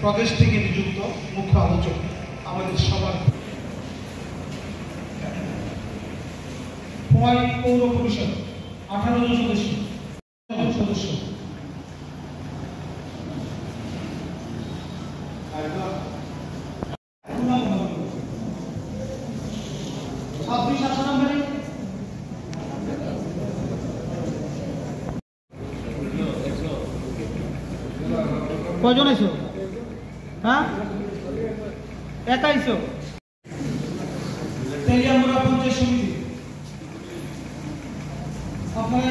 প্রদেশ থেকে নিযুক্ত মুখ্য আলোচক আমাদের সবার খোয়াই পৌর পরিষদ 18 জন সদস্য কজন আইছো? হ্যাঁ, একা আইছো? তেলিয়ামুড়া পঞ্চায়েত সমিতি আপনারা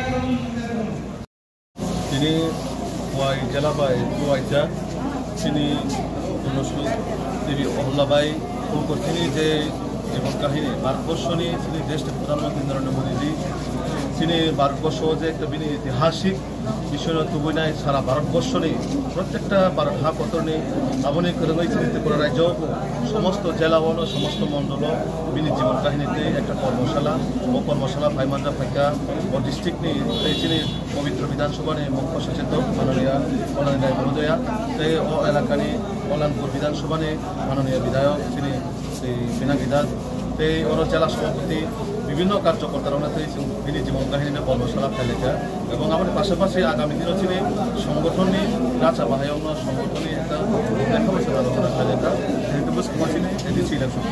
তিনি খোয়াই জেলাবাই খোয়াইজা তিনি দেবী অহল্যাবাই তিনি যে জীবন কাহিনী ভারতবর্ষ নিয়ে তিনি দেশের প্রধানমন্ত্রী নরেন্দ্র মোদীজি তিনি ভারতবর্ষ যে একটা ঐতিহাসিক বিষয় তুবই নাই সারা ভারতবর্ষ নেই প্রত্যেকটা ভারত হাপতর নেই আবনি করে চিহ্নিত করে রাজ্য সমস্ত জেলা ও সমস্ত মণ্ডল বিনি জীবন কাহিনীতে একটা কর্মশালা ফাইমানরা ফাইকা ও ডিস্ট্রিক্ট নিয়ে তিনি পবিত্র বিধানসভা নিয়ে মুখ্য সচেতক মাননীয় কল্যাণী রায় মহোদয়া ও এলাকানি কল্যাণপুর বিধানসভা নিয়ে মাননীয় বিধায়ক তিনি পিনাকি দাস ওর জেলা সভাপতি বিভিন্ন কার্যকর্তারা তিনি জীবন কাহিনী কর্মশালা ফেলেছে এবং আমাদের পাশাপাশি আগামী দিনও তিনি সংগঠন নিয়ে রাজা বাহায়ন সংগঠনে একটা দেখা হয়েছে আলোচনা ফেলেটা বুঝতে পারছি না এটি ইলেকশন